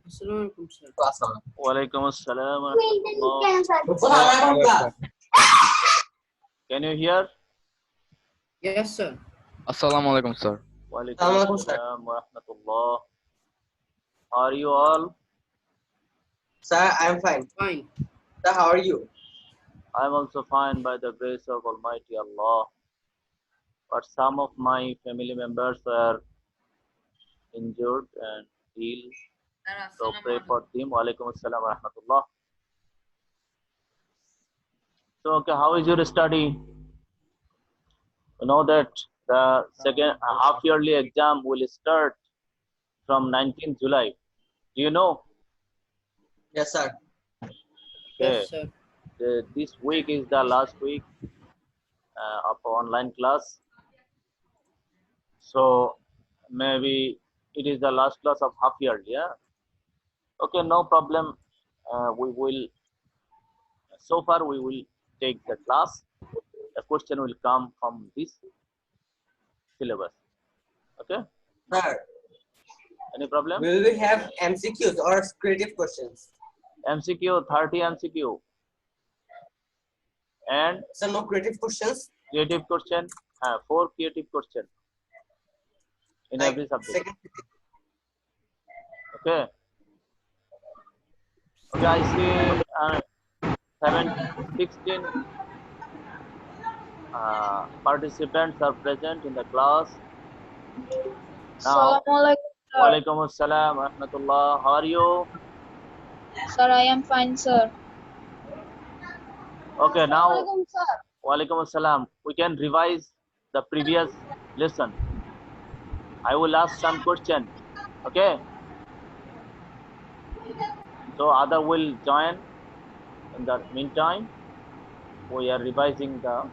Assalamu alaikum, sir. Walaikum assalam wa rahmatullah. Can you hear? Yes, sir. Assalamu alaikum, sir. Walaikum assalam wa rahmatullah. How are you all? Sir, I am fine. Fine. Sir, how are you? I am also fine by the grace of Almighty Allah. But some of my family members were injured and ill. So pray for them. Walaikum assalam wa rahmatullah. So, okay, how is your study? You know that the second half yearly exam will start from 19th July. Do you know? Yes, sir. Yes, sir. This week is the last week of online class. So maybe it is the last class of half year, yeah? Okay, no problem. We will, so far we will take the class. The question will come from this syllabus. Okay? Sir, Any problem? will we have MCQs or creative questions? MCQ, 30 MCQ. And Sir, no creative questions? creative question, 4 creative question in Like every subject. second. Okay. Okay, I see 16 participants are present in the class. Now, Walaikum assalam wa rahmatullah. How are you? Sir, I am fine, sir. Okay, now, Walaikum assalam. We can revise the previous lesson. I will ask some question. Okay? So, other will join. In the meantime, we are revising the.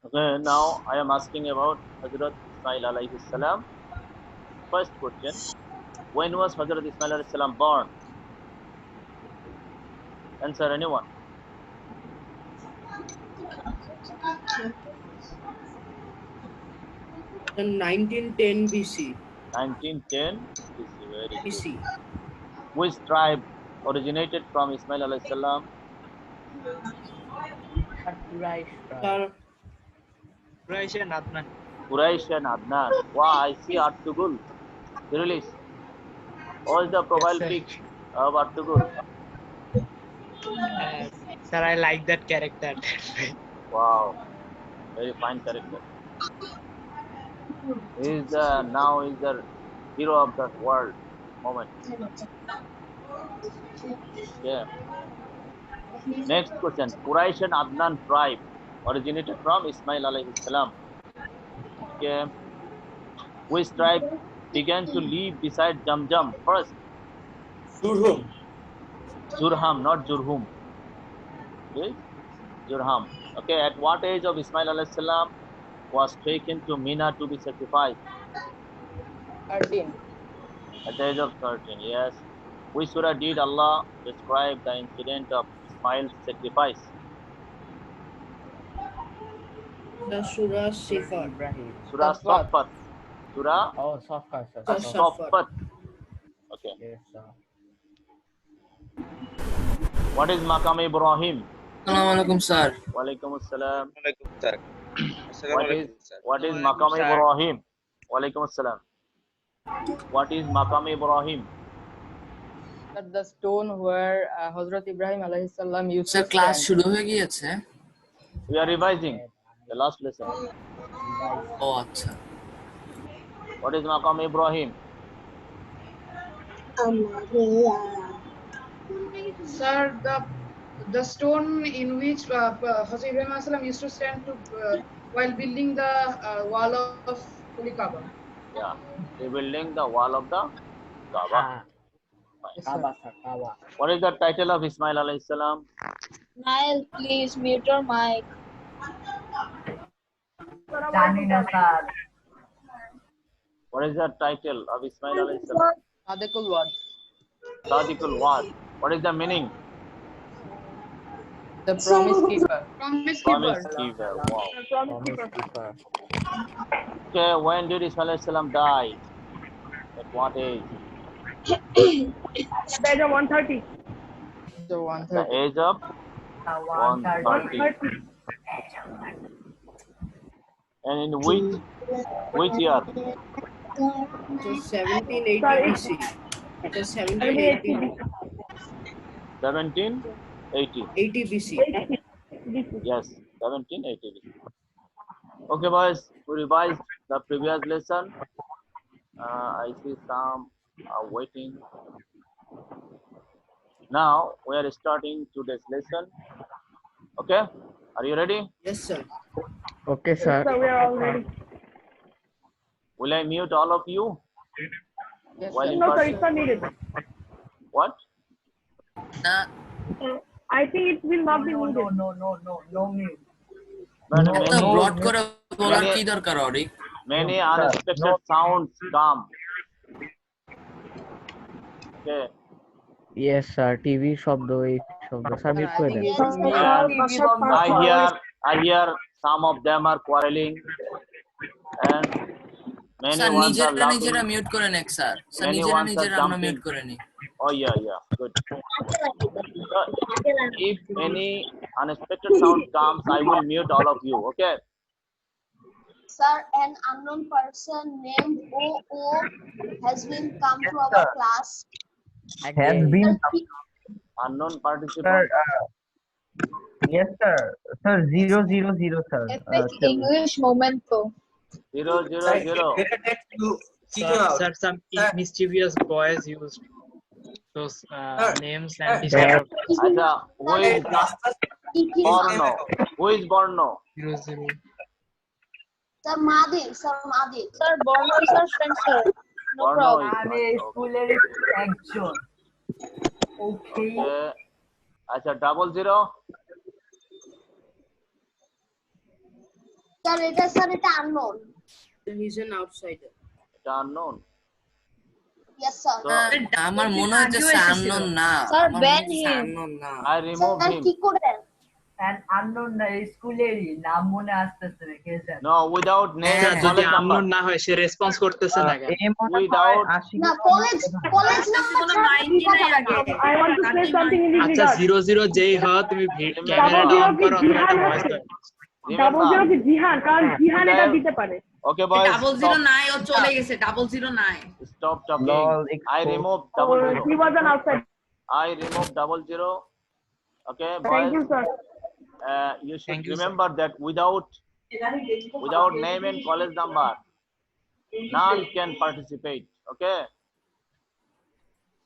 Okay, now I am asking about Hazrat Ismail alayhi salam. First question. When was Hazrat Ismail alayhi salam born? Answer anyone. In 1910 BC. 1910 BC. Very good. BC. Which tribe originated from Ismail alayhi salam? Sir, Quraysh and Adnan. Wow, I see Artugul. Release. All the profile pic of Artugul. Sir, I like that character. Wow, very fine character. He is now is the hero of the world moment. Yeah. Next question. Quraysh and Adnan tribe originated from Ismail alayhi salam. Okay. Which tribe began to live beside Jamjam first? Surhum. Jurham, not Jurhum. Okay. Jurham. Okay. At what age of Ismail alayhi salam was taken to Mina to be sacrificed? 13. At the age of 13. Yes. Which surah did Allah describe the incident of Ismail's sacrifice? the Surah Sifat. Surah Safat. Safat. Surah Oh, Safat, sir. Safat. Okay. Yes, sir. What is Maqam Ibrahim? Assalamu alaikum, sir. Walaikum assalam. Assalamualaikum, sir. What is Maqam Ibrahim? Walaikum assalam. What is Maqam Ibrahim? Sir, the stone where Hazrat Ibrahim alayhi salam used Sir, to class stand. শুরু হয়ে গিয়েছে? We are revising the last lesson. ও আচ্ছা। What is Maqam Ibrahim? Sir, the stone in which Hazrat Ibrahim Assalam used to stand to while building the wall of Holy Kaaba. Yeah. Rebuilding the wall of the Kaaba. Yes, sir. Kaaba. What is the title of Ismail alayhi salam? Nile, please mute your mic. What is the title of Ismail alayhi salam? Sadiqul Wad. Sadiqul Wad. What is the meaning? The promise keeper. Promise Promise keeper. keeper. Wow. Promise keeper. Okay, when did Ismail alayhi salam die? At what age? At the age of 130. So The 130. age of 130. 130. And in which year? So 1780 Sorry. BC. It is 1780 1780 1780. 80 BC. Yes, 1780. Okay, boys, we revised the previous lesson. I see some are waiting. Now we are starting today's lesson. Okay, are you ready? Yes, sir. Okay, sir. So we are all ready. Will I mute all of you? Yes, While sir. in No, sir, person? it's not needed. What? I think it will not be needed. But এত broad করে বলার কি দরকার Ori? many unexpected sounds come. Okay. Yes, sir. TV শব্দ এই শব্দ sir mute করে দেন। I hear some of them are quarreling and many sir ones are নিজেরা laughing. নিজেরা মিউট করে নেক স্যার। স্যার Many নিজেরা ones are নিজেরা আমরা jumping. মিউট করে নি। Oh yeah, good. So, if any unexpected sound comes, I will mute all of you. Okay. Sir, an unknown person named OO has been come to our class. Has been Unknown participant. yes sir. Sir 000 sir. Epic English momento. 000. Better that you kick him Sir, out. sir, some Sir. mischievous boys used those Sir. names and this Sir. kind of Acha, who Hey, is Rasta, Borno? Who is Borno? 00. Sir Madi, Sir Madi. Sir, Borno is our friend, sir. No Borno problem. is okay. Acha, 00. Sir, it is unknown. He's an outsider. It's unknown. Yes, sir. So আমার মনে হচ্ছে sir unknown না। Sir, আমার ban মনে হচ্ছে him. unknown না। I remove Sir, him. কি করে? No, without name sir and যদি college number. আননোন না হয় সে রেসপন্স করতেছে না কেন? Without না, college number I want to say something in this আচ্ছা regard. 00 যেই হয় তুমি ক্যামেরাটা Double অন zero করো কি অথবা একটা জিহান ভয়েস আছে? দাও। ডাবল জিরো কি জিহান? কারণ জিহান এটা Today- দিতে পারে। Okay, boys. ডাবল জিরো নাই, ও চলে গেছে, ডাবল জিরো নাই। Stop talking. Lol, I remove So 00. he was an outside. I remove 00. Okay, Thank boys. you, sir. You should Thank you, sir. remember that without name and college number, none can participate. Okay.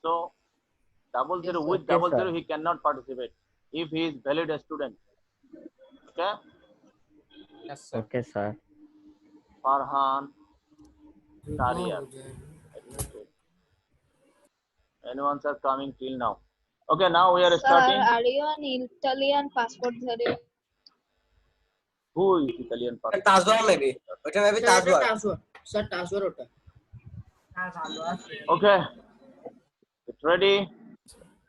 So 00 with okay, 00 sir. he cannot participate if he is valid a student. Okay. Okay sir. Farhan, Tariya. Anyone are coming till now? Okay, now we are Sir, starting. are you an Italian passport holder? Who is Italian person? Tazwar maybe. ওটা maybe Sir, Tazwar. Tazwar. Sir, Tazwar ওটা। Okay. It's ready.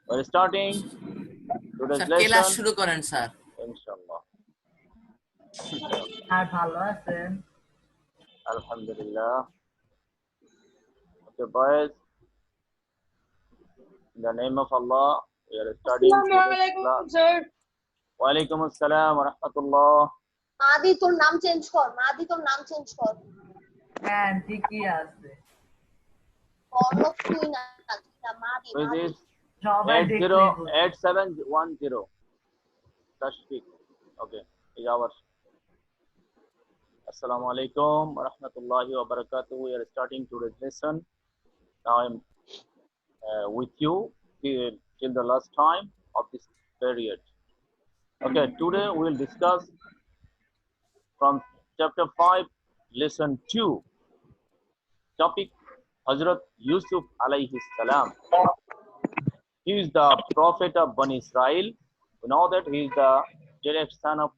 We're starting today's sir class lesson. শুরু করেন sir. Inshallah. Alhamdulillah. Okay, boys. In the name of Allah, we are starting today's class. sir. Wa alaikum assalam wa rahmatullah. মাদি তোর নাম change কর। মাদি তোর নাম change কর। বর্ণ তুই না, মাদি। Who is this? 8710. Tashfiq. Okay, is ours. Assalamu alaikum wa rahmatullahi wa barakatuh. We are starting today's lesson. Now I'm with you till the last time of this period. Okay, today we will discuss from chapter 5, lesson 2. Topic Hazrat Yusuf alayhi salam. He is the prophet of Bani Israel. We know that he is the direct son of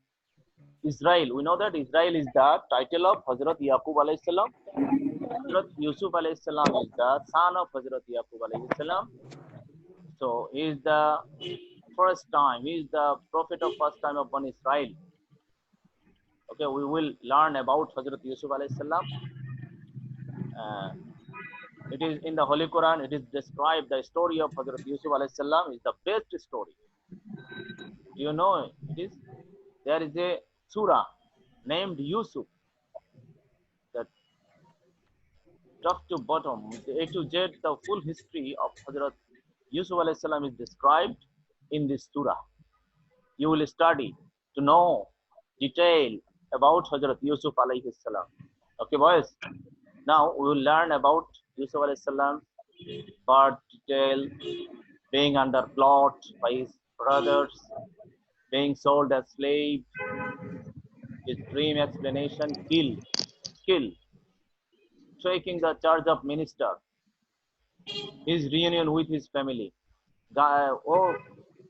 Israel. We know that Israel is the title of Hazrat Yaqub alayhi salam. Hazrat Yusuf alayhi salam is the son of Hazrat Yaqub alayhi salam. So he is the first time. He is the prophet of first time of Bani Israel. Okay, we will learn about Hazrat Yusuf alayhi salam. It is in the Holy Quran. It is described. The story of Hazrat Yusuf alayhi salam is the best story. You know it is. There is a surah named Yusuf. That top to bottom, the A to Z, the full history of Hazrat Yusuf alayhi salam is described in this surah. You will study to know detail about Hazrat Yusuf alayhi salam. Okay, boys. Now we will learn about Yusuf alayhi salam, birth detail, being under plot by his brothers, being sold as slave, his dream explanation, skill, taking the charge of minister, his reunion with his family. Oh,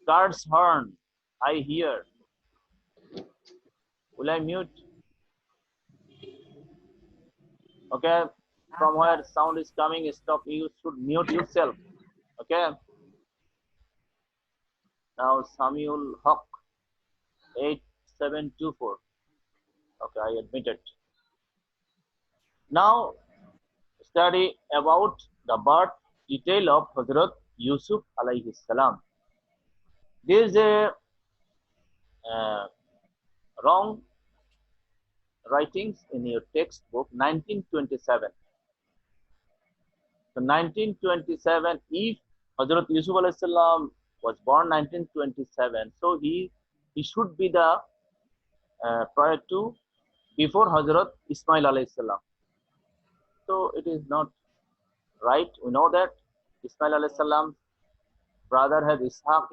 guard's horn, I hear. Will I mute? Okay, from where sound is coming, stop. You should mute yourself. Okay. Now Samuel Hawk, 8724. Okay, I admit it. Now study about the birth detail of Hazrat Yusuf alayhi salam. There is a wrong writings in your textbook, 1927. So 1927, if Hazrat Yusuf alayhi salam was born 1927, so he should be the prior to before Hazrat Ismail alayhi salam. So it is not right. We know that Ismail alayhi salam brother has Ishaq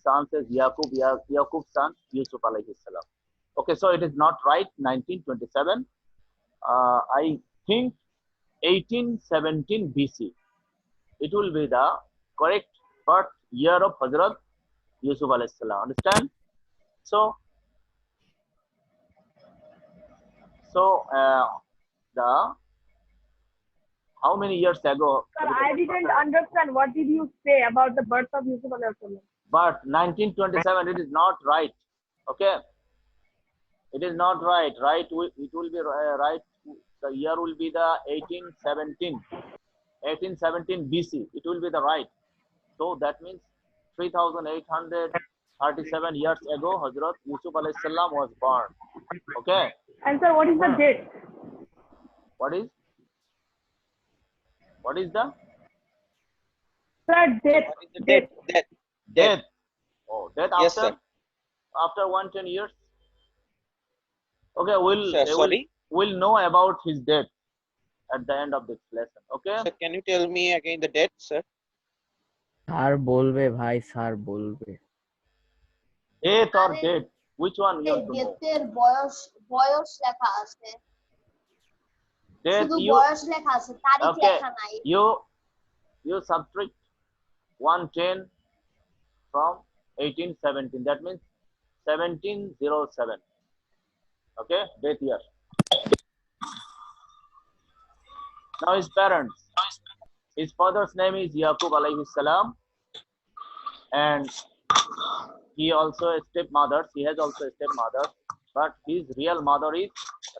son says Yaqub, Yaqub son Yusuf alayhi salam. Okay, so it is not right. 1927. I think 1817 BC. It will be the correct birth year of Hazrat Yusuf alayhi salam. Understand? So the how many years ago? Sir, I didn't understand. What did you say about the birth of Yusuf alayhi salam? But 1927, it is not right. Okay, it is not right. Right, it will be right. The year will be the 1817 BC. It will be the right. So that means 3,837 years ago, Hazrat Yusuf alayhi salam was born. Okay. And sir, what is the date? What is the? Sir, date. Death. Oh, death Yes, after sir. after 110 years. Okay, Sorry. we'll know about his death at the end of this lesson. Okay. Sir, can you tell me again the date, sir? Sir বলবে ভাই, sir বলবে। Eighth or date? Which one you have to know? ডেটের বয়স লেখা আছে, Death শুধু you বয়স লেখা আছে, তারিখ okay. লেখা নাই। You subtract 110 from 1817. That means 1707. Okay, death year. Now his parents. His father's name is Yaqub alayhi salam, and he also a stepmother. He has also a stepmother, but his real mother is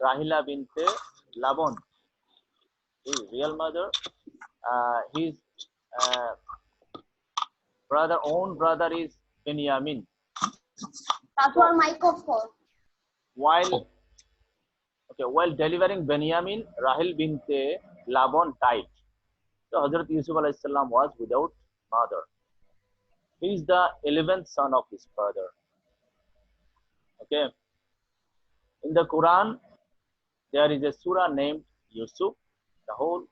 Rahila binte Laban. His real mother. His own brother is Benjamin. That's what microphone. While delivering Benjamin, Rahil binte Laban died. So Hazrat Yusuf alayhi salam was without mother. He is the 11th son of his father. Okay. In the Quran, there is a surah named Yusuf. The whole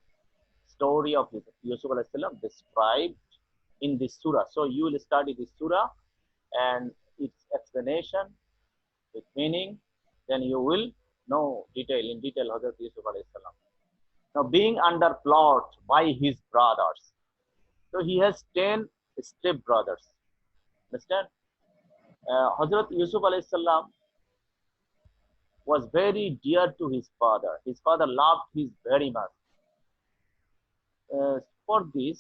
story of Yusuf alayhi salam described in this surah. So you will study this surah and its explanation, its meaning, then you will know in detail Hazrat Yusuf alayhi salam. Now being under plot by his brothers. So he has 10 step brothers. Understand? Hazrat Yusuf alayhi salam was very dear to his father. His father loved him very much. For this,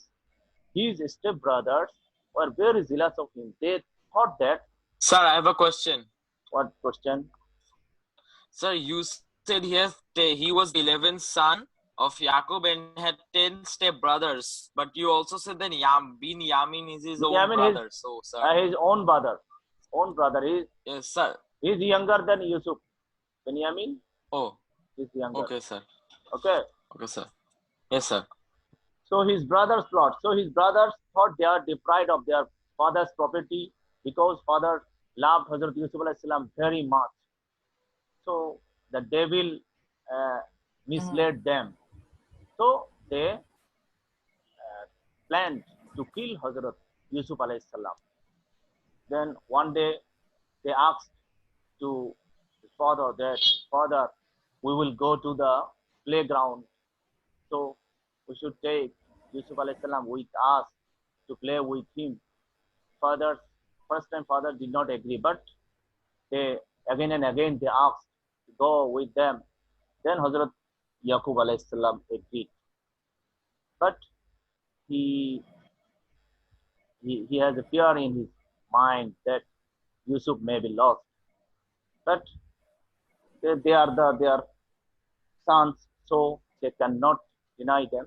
his step brothers were very zealous of him. They thought that. Sir, I have a question. What question? Sir, you said he was 11th son. of Yaqub and had 10 step-brothers. But you also said that Yamin is his own Yamin brother. is So, sir. his own brother. Own brother. Yes, sir. He is younger than Yusuf. Benjamin Oh, is younger. okay, sir. Okay. Okay, sir. Yes, sir. So his brothers plot. So his brothers thought they are deprived of their father's property because father loved Hazrat Yusuf alayhi salam very much. So the devil misled them. So they planned to kill Hazrat Yusuf alayhi salam. Then one day they asked to his father that, Father, we will go to the playground. So we should take Yusuf alayhi salam with us to play with him. First time father did not agree, but they again and again they asked to go with them. Then Hazrat Yaqub alayhi salam agreed. But he has a fear in his mind that Yusuf may be lost. But they are their sons, so they cannot deny them.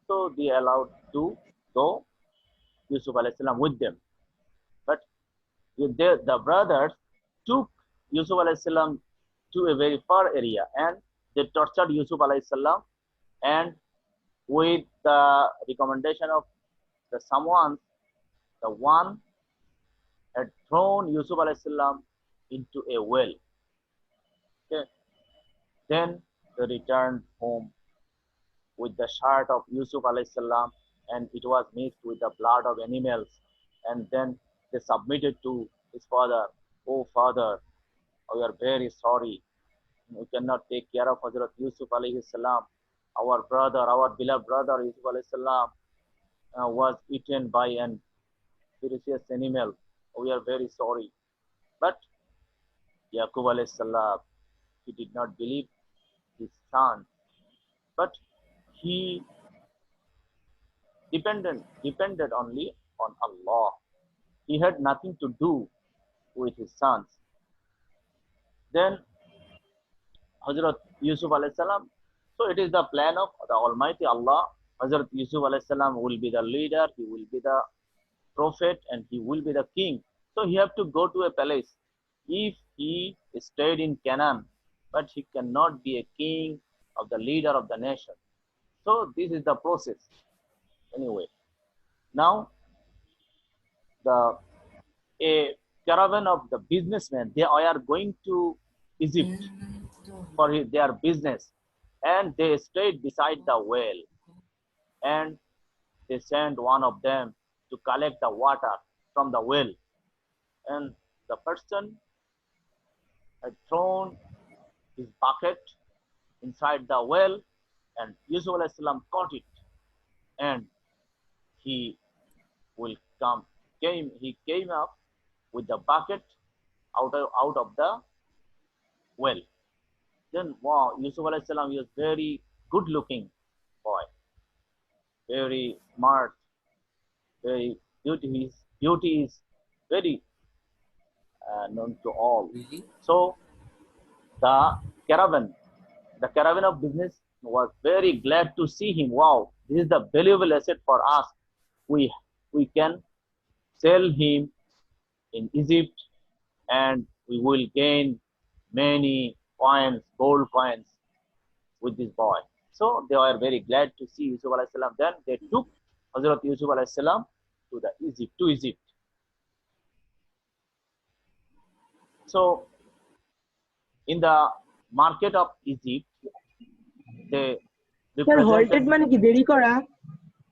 So they allowed to go Yusuf alayhi salam with them. But the brothers took Yusuf alayhi salam to a very far area and they tortured Yusuf alayhi salam, and with the recommendation of the one had thrown Yusuf alayhi salam into a well. Okay. Then they returned home with the shirt of Yusuf alayhi salam, and it was mixed with the blood of animals, and then they submitted to his father. Oh father, we are very sorry. We cannot take care of Hazrat Yusuf alayhi salam. Our brother, our beloved brother Yusuf alayhi salam was eaten by an ferocious animal. We are very sorry. But Yaqub alayhi salam, he did not believe his son, but he depended only on Allah. He had nothing to do with his sons. Then Hazrat Yusuf alayhi salam. So it is the plan of the Almighty Allah. Hazrat Yusuf alayhi salam will be the leader, he will be the prophet, and he will be the king. So he have to go to a palace. If he stayed in Canaan, but he cannot be a king of the leader of the nation. So this is the process. Anyway, now a caravan of the businessmen, they are going to Egypt for their business, and they stayed beside the well, and they sent one of them to collect the water from the well, and the person had thrown his bucket inside the well, and Yusuf alayhi salam caught it, and he came up with the bucket out of the well. Then wow, Yusuf alayhi salam was very good looking boy, very smart, very beauty is very known to all. Really? So the caravan of business was very glad to see him. Wow, this is the valuable asset for us. We can sell him in Egypt, and we will gain many coins, gold coins with this boy. So they were very glad to see Yusuf alayhi salam. Then they took Hazrat Yusuf alayhi salam to Egypt. So in the market of Egypt, they Sir, halted represented মানে কি দেরি করা?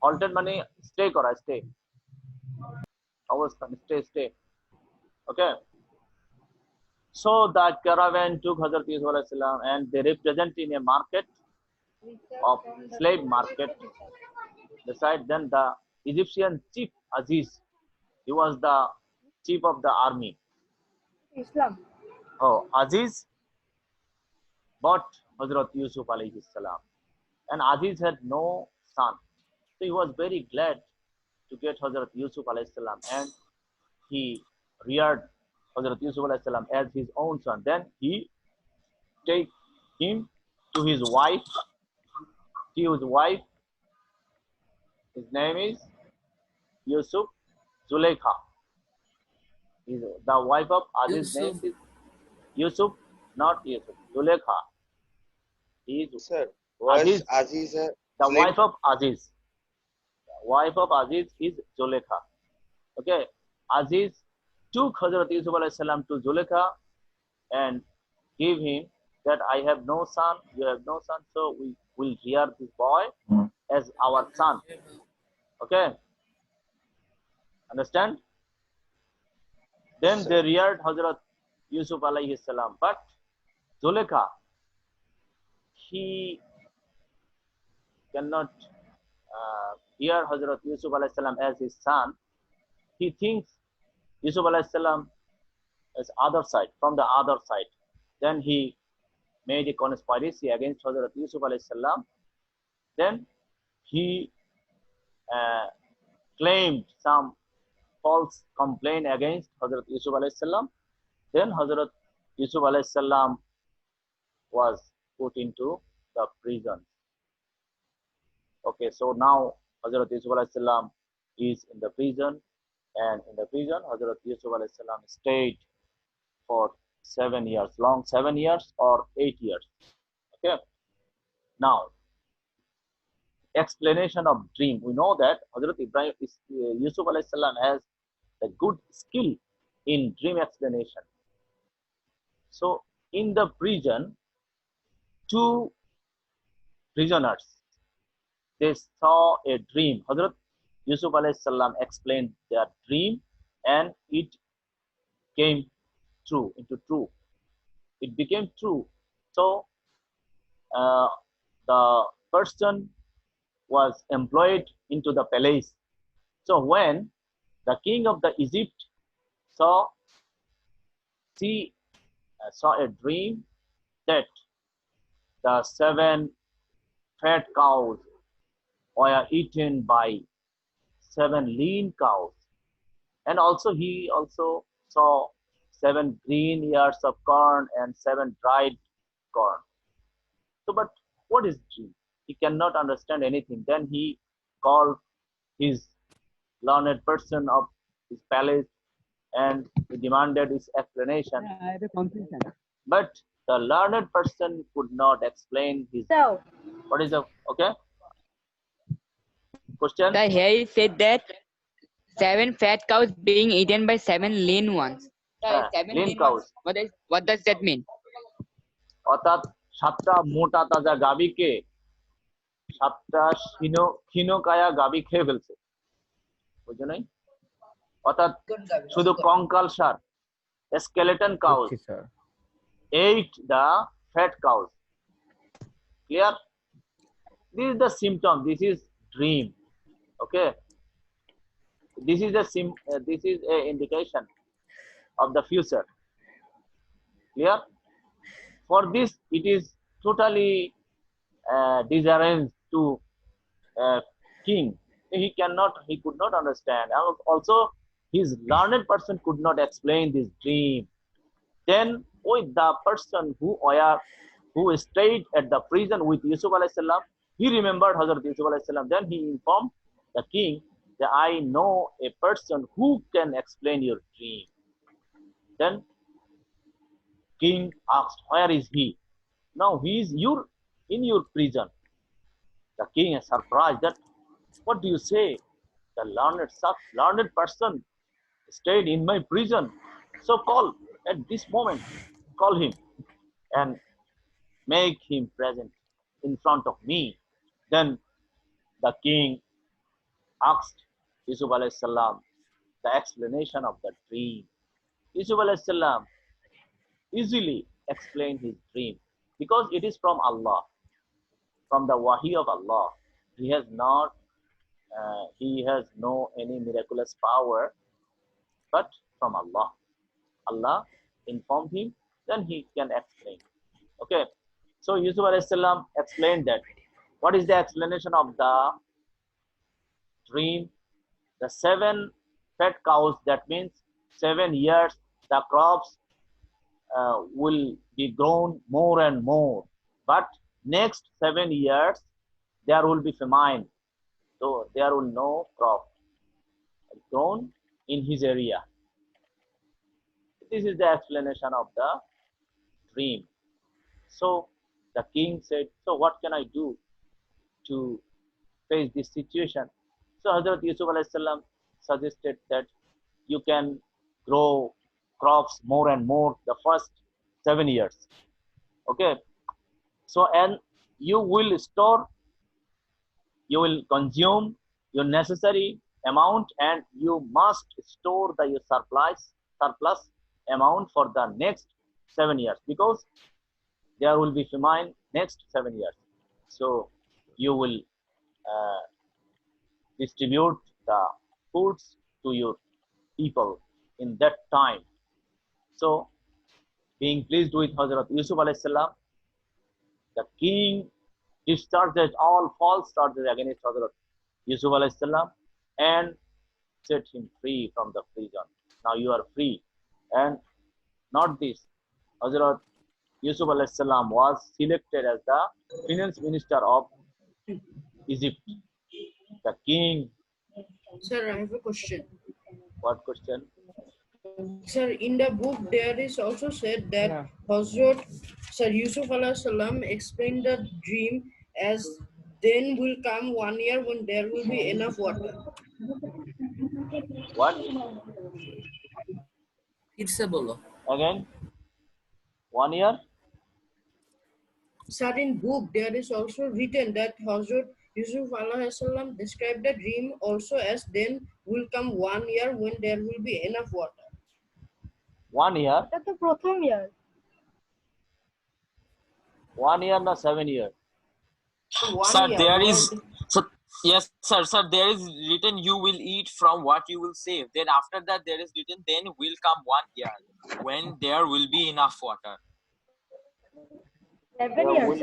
halted মানে stay করা, stay. অবস্থান, stay. Okay. So the caravan took Hazrat Yusuf alayhi salam, and they represent in a market of slave market. Besides, then the Egyptian chief Aziz, he was the chief of the army. Islam. Oh, Aziz bought Hazrat Yusuf alayhi salam, and Aziz had no son, so he was very glad to get Hazrat Yusuf alayhi salam, and he reared Hazrat Yusuf alayhi salam as his own son. Then he take him to his wife his wife. His name is Yusuf Zuleika. The wife of Aziz Yusuf. name is Yusuf, not Yusuf. Zuleika. Sir, was Aziz, Aziz a the slave? wife of Aziz. The wife of Aziz is Zuleika. Okay. Aziz took Hazrat Yusuf alayhi salam to Zuleika and gave him that I have no son, you have no son, so we will rear this boy as our son. Okay. Understand? Then they reared Hazrat Yusuf alayhi salam. But Zuleika, he cannot hear Hazrat Yusuf alayhi salam as his son. He thinks Yusuf alayhi salam is other side, from the other side. Then he made a conspiracy against Hazrat Yusuf alayhi salam. Then he claimed some false complaint against Hazrat Yusuf alayhi salam. Then Hazrat Yusuf alayhi salam was put into the prison. Okay, so now Hazrat Yusuf alayhi salam is in the prison, and in the prison Hazrat Yusuf alayhi salam stayed for 7 years, long 7 years or 8 years. Okay. Now, explanation of dream. We know that Hazrat Ibrahim Yusuf alayhi salam has a good skill in dream explanation. So, in the prison, 2 prisoners, they saw a dream. Hazrat Yusuf alayhi salam explained their dream, and it came true, into true. It became true. So, the person was employed into the palace. So when the king of the Egypt saw a dream that the 7 fat cows were eaten by 7 lean cows, and also he also saw 7 green ears of corn and 7 dried corn. So, but what is dream? He cannot understand anything. Then he called his learned person of his palace and he demanded his explanation. I have a confusion. But the learned person could not explain his. So, What is the okay? Question? The here said that 7 fat cows being eaten by 7 lean ones. Seven lean lean cows. ones. What does that mean? অর্থাৎ 7টা মোটা তাজা গাভীকে 7টা ক্ষীণকায়া গাভী খেয়ে ফেলছে, বুঝছো নাই? অর্থাৎ শুধু কঙ্কাল সার, skeleton cows ate the fat cows. Clear? This is the symptom. This is dream. Okay. This is a indication of the future. Clear? For this, it is totally disarranged to king. He could not understand. Also, his learned person could not explain this dream. Then, with the person who stayed at the prison with Yusuf alayhi salam, he remembered Hazrat Yusuf alayhi salam. Then he informed the king that I know a person who can explain your dream. Then king asked, where is he? Now he is in your prison. The king is surprised that, what do you say? The learned person stayed in my prison. So call at this moment, call him and make him present in front of me. Then the king asked Yusuf alayhi salam the explanation of the dream. Yusuf alayhi salam easily explained his dream because it is from Allah, from the wahi of Allah. He has no any miraculous power, but from Allah. Allah informed him, then he can explain. Okay. So Yusuf alayhi salam explained that. What is the explanation of the dream? The 7 fat cows, that means 7 years the crops will be grown more and more. But next 7 years, there will be famine, so there will no crop grown in his area. This is the explanation of the dream. So the king said, so what can I do to face this situation? So Hazrat Yusuf alayhi salam suggested that you can grow crops more and more the first 7 years. Okay. So, and you will store, you will consume your necessary amount, and you must store the surplus amount for the next 7 years, because there will be famine next 7 years. So you will distribute the foods to your people in that time. So being pleased with Hazrat Yusuf alayhi salam, the king discharged all false charges against Hazrat Yusuf alayhi salam and set him free from the prison. Now you are free. And not this, Hazrat Yusuf alayhi salam was selected as the finance minister of Egypt. The king. Sir, I have a question. What question? Sir, in the book there is also said that Hazrat Sir Yusuf alayhi salam explained the dream as then will come 1 year when there will be enough water. What? It's a bolo. Again? 1 year? Sir, in book there is also written that Hazrat Yusuf alayhi salam described the dream also as then will come 1 year when there will be enough water. 1 year? That's the prothom year. 1 year, not 7 years. Sir, there is, so, yes, sir, there is written you will eat from what you will save. Then after that, there is written then will come 1 year when there will be enough water. 7 years.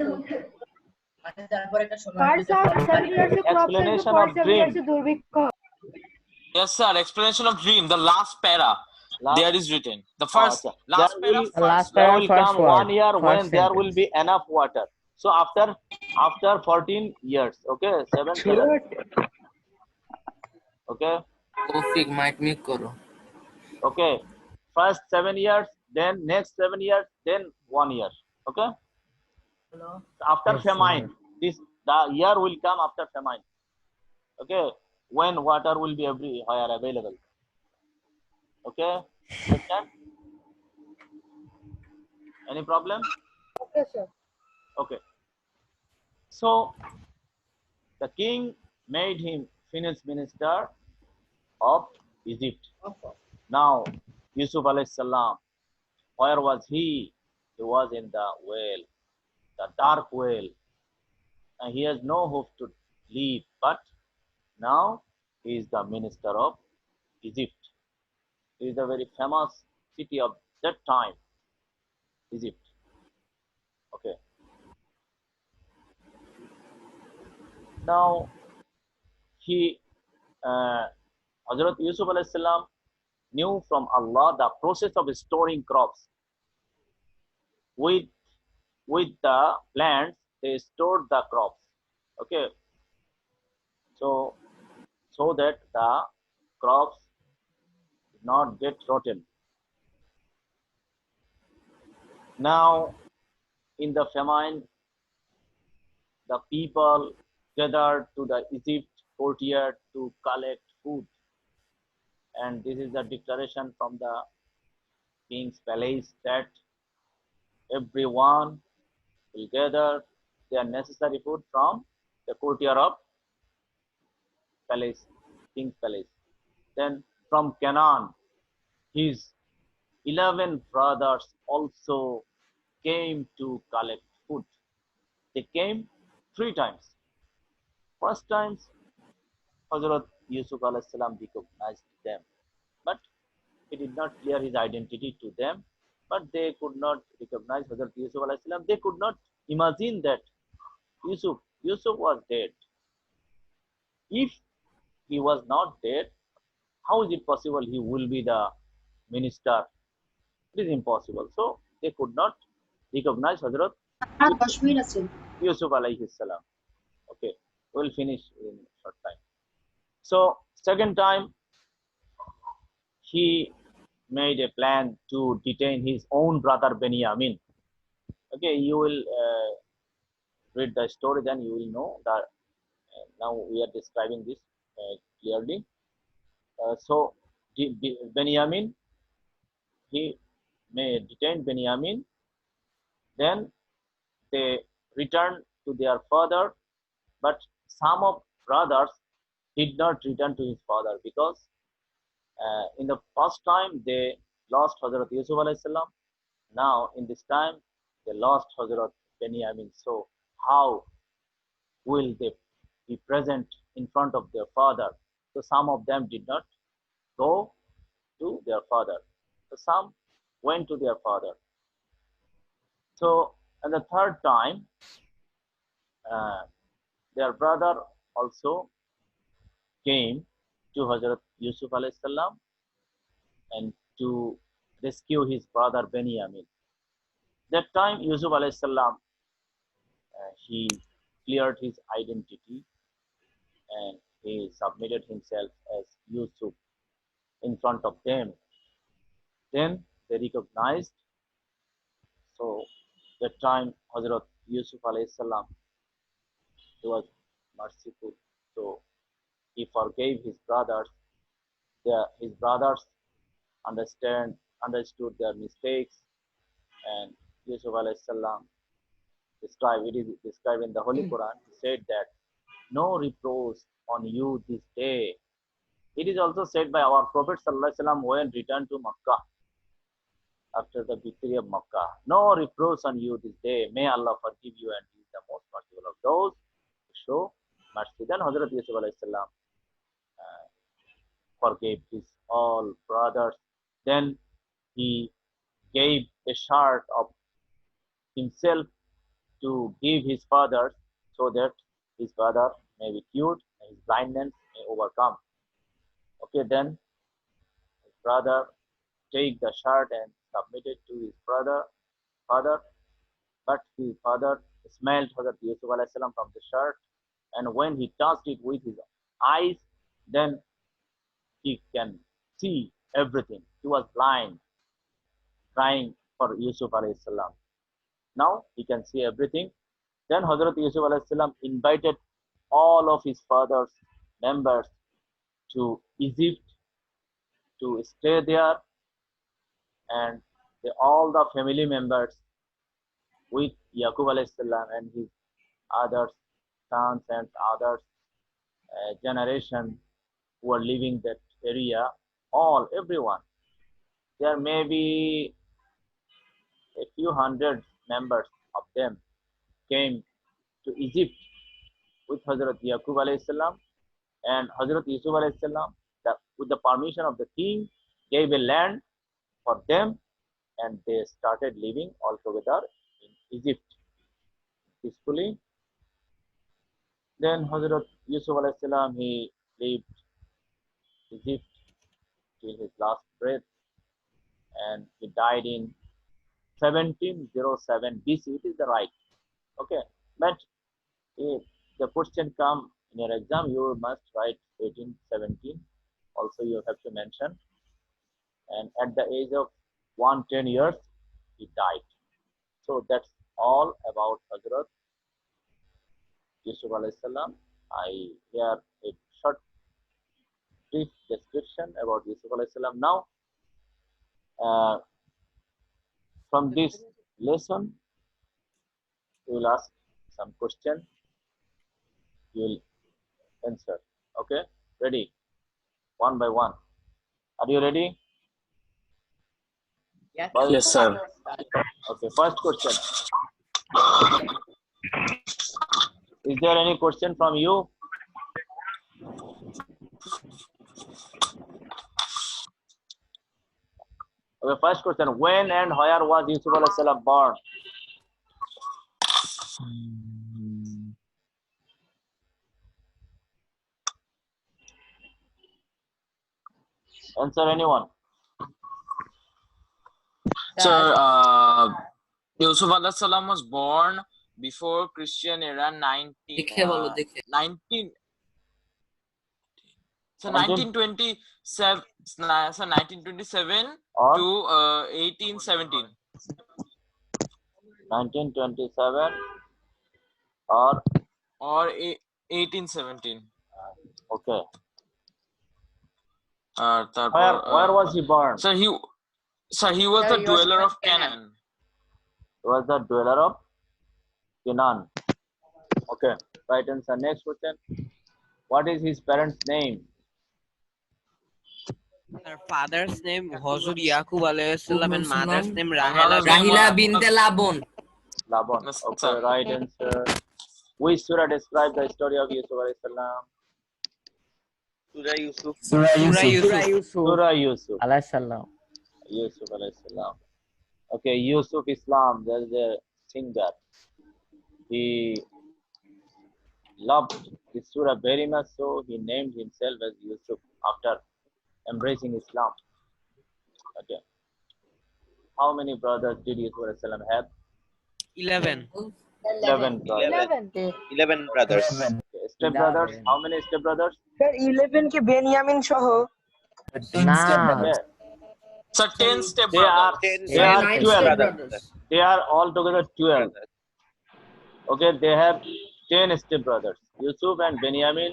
Explanation of dream. Yes, sir, explanation of dream, the last para. There is written the first last para. There will come 1 year when there will be enough water. So after 14 years, okay, 7. Okay. Okay. First 7 years, then next 7 years, then 1 year. Okay. After famine, the year will come after famine. Okay, when water will be everywhere available. Okay, understand? Any problem? Okay, sir. Okay. So the king made him finance minister of Egypt. Now Yusuf alayhi salam, where was he? He was in the well, the dark well, and he has no hope to leave. But now he is the minister of Egypt. It is a very famous city of that time, Egypt. Okay. Now Hazrat Yusuf alayhi salam knew from Allah the process of storing crops. With the plants, they stored the crops. Okay. So that the crops not get rotten. Now, in the famine, the people gathered to the Egypt courtyard to collect food. And this is the declaration from the king's palace that everyone will gather their necessary food from the courtyard of palace, king's palace. Then from Canaan, his 11 brothers also came to collect food. They came 3 times. First time, Hazrat Yusuf alayhi salam recognized them, but he did not clear his identity to them. But they could not recognize Hazrat Yusuf alayhi salam. They could not imagine that Yusuf was dead. If he was not dead, how is it possible he will be the minister? It is impossible. So they could not recognize Hazrat Yusuf alayhi salam. Okay. We'll finish in a short time. So second time, he made a plan to detain his own brother Benjamin. Okay, you will read the story, then you will know that now we are describing this clearly. So Benjamin, he may detain Benjamin. Then they returned to their father, but some of brothers did not return to his father because in the first time they lost Hazrat Yusuf alayhi salam. Now in this time they lost Hazrat Benjamin. So how will they be present in front of their father? So some of them did not go to their father. So some went to their father. So and the third time, their brother also came to Hazrat Yusuf alayhi salam and to rescue his brother Benjamin. That time Yusuf alayhi salam, he cleared his identity and he submitted himself as Yusuf in front of them. Then they recognized. So that time Hazrat Yusuf alayhi salam, he was merciful. So he forgave his brothers. His brothers understood their mistakes, and Yusuf alayhi salam it is described in the Holy Quran. He said that no reproach on you this day. It is also said by our Prophet sallallahu alaihi wasallam when returned to Makkah after the victory of Makkah. No reproach on you this day. May Allah forgive you, and He is the most merciful of those who show mercy. Then Hazrat Yusuf alayhi salam forgave his all brothers. Then he gave a shard of himself to give his father so that his father may be cured and his blindness may overcome. Okay, then his brother take the shard and submit it to his father, but his father smelled Hazrat Yusuf alayhi salam from the shard, and when he touched it with his eyes, then he can see everything. He was blind, crying for Yusuf alayhi salam. Now he can see everything. Then Hazrat Yusuf alayhi salam invited all of his father's members to Egypt to stay there, and all the family members with Yaqub alayhi salam and his other sons and others generation who are living that area, everyone. There may be a few hundred members of them came to Egypt with Hazrat Yaqub alayhi salam, and Hazrat Yusuf alayhi salam, with the permission of the king, gave a land for them, and they started living all together in Egypt peacefully. Then Hazrat Yusuf alayhi salam, he lived Egypt till his last breath, and he died in 1707 BC. It is the right. Okay, but if the question come in your exam, you must write 1817. Also, you have to mention. And at the age of 110 years, he died. So that's all about Hazrat Yusuf alayhi salam. I hear a short brief description about Yusuf alayhi salam. Now, from this lesson, you will ask some question. You will answer. Okay, ready? One by one. Are you ready? Yes, sir. Okay, first question. Is there any question from you? Okay, first question. When and where was Yusuf alayhi salam born? Answer anyone. Sir, Yusuf alayhi salam was born before Christian era 19 দেখে বলো দেখে 19 so 1927 so 1927 or to 1817 1927 or 1817 okay. তারপর Where was he born? sir he was the dweller of Canaan. He was the dweller of Canaan. Okay, right answer. Next question. What is his parents' name? Her father's name Hozur Yaqub alayhi salam and mother's name Rahila binte Labon. Labon. Okay, right answer. Which surah describe the story of Yusuf alayhi salam? Surah Yusuf. Surah Yusuf. Alayhi salam. Yusuf alayhi salam. Okay, Yusuf Islam. There is a singer. He loved this surah very much, so he named himself as Yusuf after embracing Islam. Okay. How many brothers did Yusuf alayhi salam have? 11. 11 brothers. 11 brothers. Okay. Step brothers. How many step brothers? Sir, 11 ke Benjamin soho. Yeah. So 10 step They are Nine 12. brothers. They are altogether 12. Okay, they have 10 step brothers. Yusuf and Benjamin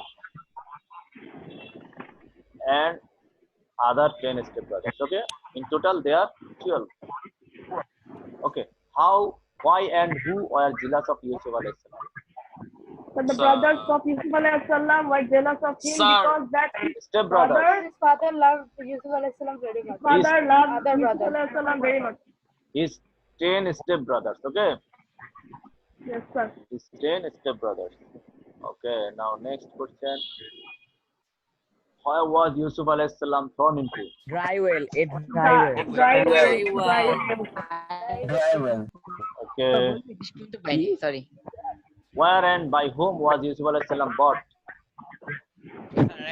and other 10 step brothers. Okay, in total they are 12. Okay, how, why, and who were jealous of Yusuf alayhi salam? So the brothers of Yusuf alayhi salam were jealous of him because that his Step brothers. his father loved Yusuf alayhi salam very much. Father loved Yusuf alayhi salam very much. His 10 step brothers. Okay. Yes, sir. His 10 step brothers. Okay, now next question. Why was Yusuf alayhi salam thrown into? Dry well. It's dry well. Okay. Sorry. Where and by whom was Yusuf alayhi salam bought?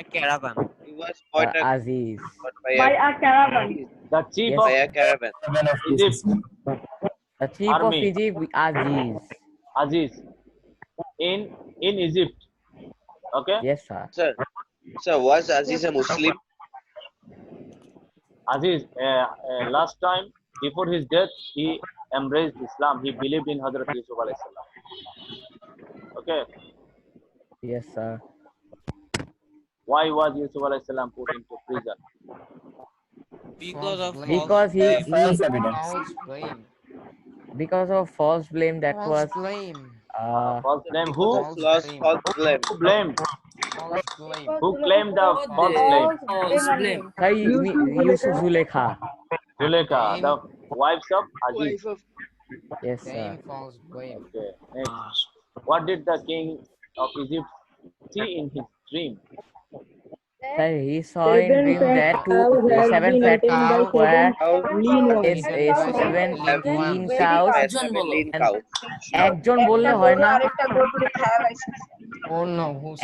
A caravan. He was bought Aziz. By a caravan. The chief Yes. of by a caravan. Egypt, The chief of Army. Egypt, Aziz. Aziz, in Egypt. Okay. Yes, sir. Sir, was Aziz a Muslim? Aziz, last time before his death, he embraced Islam. He believed in Hazrat Yusuf alayhi salam. Okay. Yes, sir. Why was Yusuf alayhi salam put into prison? Because of Because he false blame. because of false blame that was False blame. Who? False blame. Who blamed? False blame. Who claimed the false blame? Sir, Yusuf Zulekha. Zulekha, the wives of Aziz. Yes, sir. Same false blame. Okay. Next. What did the king of Egypt see in his dream? Sir, he saw in dream that seven fat cows were is 17 cows. একজন বললে হয় না,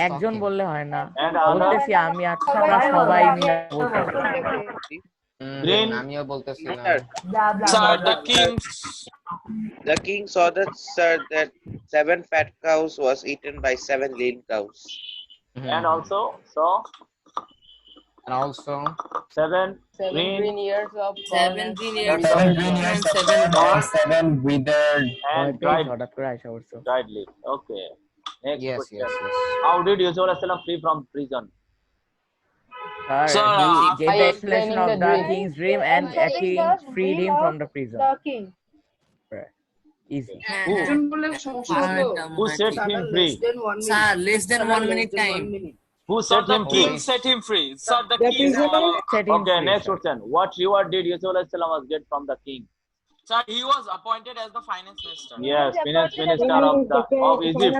একজন বললে হয় না, বলতেছি আমি আর তোমরা সবাই মিলে বলতেছি। আমিও বলতেছিলাম। Sir, The king saw that, sir, that 7 fat cows was eaten by 7 lean cows. And also saw seven green years of 17 years of and 7 withered and dried leaf. Okay. Next Yes, question. yes. How did Yusuf alayhi salam flee from prison? Sir, he gave the explanation of the king's dream and king freed him from the prison. The king. Easy. Who set him free? Sir, less than 1 minute time. Who set him free? king set him free. Sir, the king. Okay, next question. What reward did Yusuf alayhi salam get from the king? Sir, he was appointed as the finance minister. Yes, finance minister of Egypt.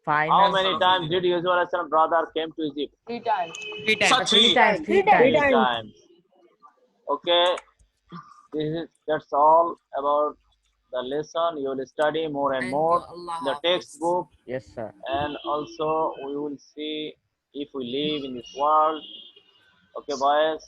How many times did Yusuf alayhi salam brother came to Egypt? 3 times. Sir, Three times. Okay, that's all about the lesson. You will study more and more the textbook. Yes, sir. And also we will see if we live in this world. Okay, boys.